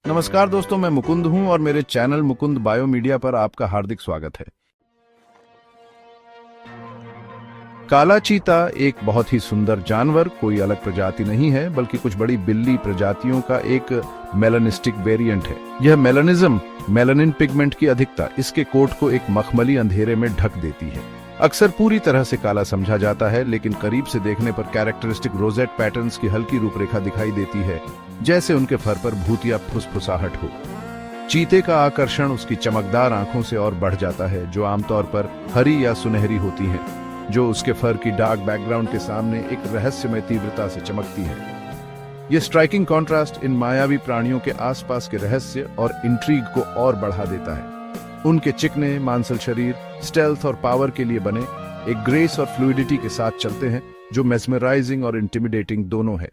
नमस्कार दोस्तों, मैं मुकुंद हूं और मेरे चैनल मुकुंद बायो मीडिया पर आपका हार्दिक स्वागत है। काला चीता एक बहुत ही सुंदर जानवर कोई अलग प्रजाति नहीं है, बल्कि कुछ बड़ी बिल्ली प्रजातियों का एक मेलानिस्टिक वेरिएंट है। यह मेलानिज्म, मेलानिन पिगमेंट की अधिकता इसके कोट को एक मखमली अंधेरे में ढक देती है। अक्सर पूरी तरह से काला समझा जाता है, लेकिन करीब से देखने पर कैरेक्टरिस्टिक रोजेट पैटर्न्स की हल्की रूपरेखा दिखाई देती है, जैसे उनके फर पर भूत या फुसफुसाहट हो। चीते का आकर्षण उसकी चमकदार आंखों से और बढ़ जाता है, जो आमतौर पर हरी या सुनहरी होती हैं, जो उसके फर की डार्क बैकग्राउंड के सामने एक रहस्यमय तीव्रता से चमकती है। यह स्ट्राइकिंग कॉन्ट्रास्ट इन मायावी प्राणियों के आसपास के रहस्य और इंट्रीग को और बढ़ा देता है। उनके चिकने मांसल शरीर स्टेल्थ और पावर के लिए बने, एक ग्रेस और फ्लूइडिटी के साथ चलते हैं, जो मेस्मराइजिंग और इंटिमिडेटिंग दोनों है।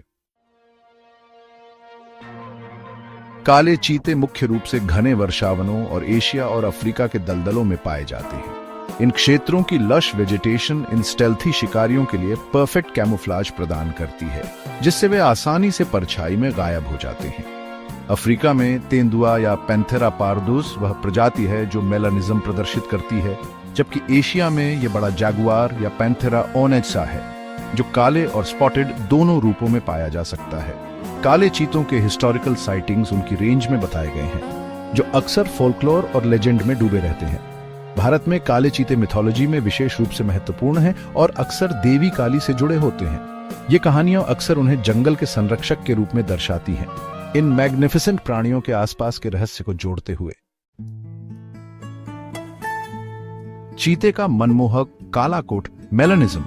काले चीते मुख्य रूप से घने वर्षावनों और एशिया और अफ्रीका के दलदलों में पाए जाते हैं। इन क्षेत्रों की लश वेजिटेशन इन स्टेल्थी शिकारियों के लिए परफेक्ट कैमोफ्लाज प्रदान करती है, जिससे वे आसानी से परछाई में गायब हो जाते हैं। अफ्रीका में तेंदुआ या पैंथेरा पार्दुस वह प्रजाति है जो मेलानिज्म प्रदर्शित करती है, जबकि एशिया में यह बड़ा जैगुआर या पैंथेरा ओनेसा है, जो काले और स्पॉटेड दोनों रूपों में पाया जा सकता है। काले चीतों के हिस्टोरिकल साइटिंग्स उनकी रेंज में बताए गए हैं, जो अक्सर फोल्कलोर और लेजेंड में डूबे रहते हैं। भारत में काले चीते मिथोलॉजी में विशेष रूप से महत्वपूर्ण हैं और अक्सर देवी काली से जुड़े होते हैं। ये कहानियां अक्सर उन्हें जंगल के संरक्षक के रूप में दर्शाती हैं, इन मैग्निफिसेंट प्राणियों के आसपास के रहस्य को जोड़ते हुए। चीते का मनमोहक काला कोट मेलानिज्म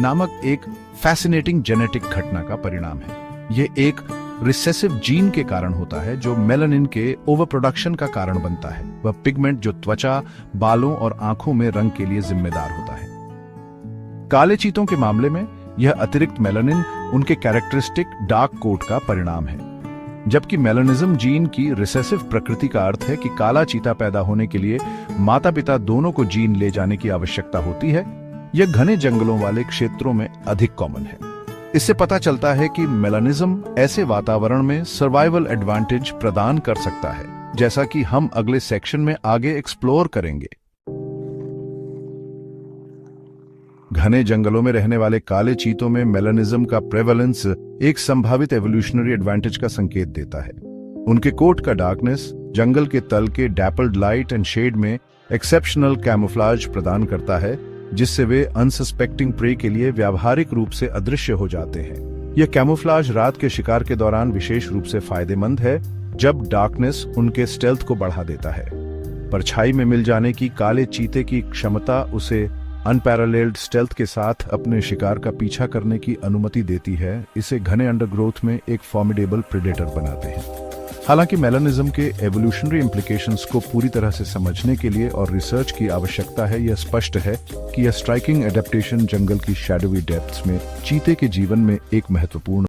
नामक एक फैसिनेटिंग जेनेटिक घटना का परिणाम है। यह एक रिसेसिव जीन के कारण होता है, जो मेलानिन के ओवर प्रोडक्शन का कारण बनता है। वह पिगमेंट जो त्वचा, बालों और आंखों में रंग के लिए जिम्मेदार होता है। काले चीतों के मामले में यह अतिरिक्त मेलानिन उनके कैरेक्टरिस्टिक डार्क कोट का परिणाम है, जबकि मेलानिज्म जीन की रिसेसिव प्रकृति का अर्थ है कि काला चीता पैदा होने के लिए माता पिता दोनों को जीन ले जाने की आवश्यकता होती है। यह घने जंगलों वाले क्षेत्रों में अधिक कॉमन है। इससे पता चलता है कि मेलानिज्म ऐसे वातावरण में सर्वाइवल एडवांटेज प्रदान कर सकता है, जैसा कि हम अगले सेक्शन में आगे एक्सप्लोर करेंगे। घने जंगलों में रहने वाले काले चीतों में मेलानिज्म का प्रेवलेंस एक संभावित एवोल्यूशनरी एडवांटेज का संकेत देता है। उनके कोट का डार्कनेस जंगल के तल के डैपल्ड लाइट एंड शेड में एक्सेप्शनल कैमोफ्लाज प्रदान करता है, जिससे वे अनसस्पेक्टिंग प्रे के लिए व्यावहारिक रूप से अदृश्य हो जाते हैं। यह कैमोफ्लाज रात के शिकार के दौरान विशेष रूप से फायदेमंद है, जब डार्कनेस उनके स्टेल्थ को बढ़ा देता है। परछाई में मिल जाने की काले चीते की क्षमता उसे अनपैरेलल्ड स्टेल्थ के साथ अपने शिकार का पीछा करने की अनुमति देती है। इसे घने अंडरग्रोथ में एक फॉर्मिडेबल प्रेडेटर बनाते हैं। हालांकि मेलानिज्म के एवोल्यूशनरी इंप्लीकेशंस को पूरी तरह से समझने के लिए और रिसर्च की आवश्यकता है, यह स्पष्ट है कि यह स्ट्राइकिंग एडेप्टेशन जंगल की शैडोवी डेप्थ्स में चीते के जीवन में एक महत्वपूर्ण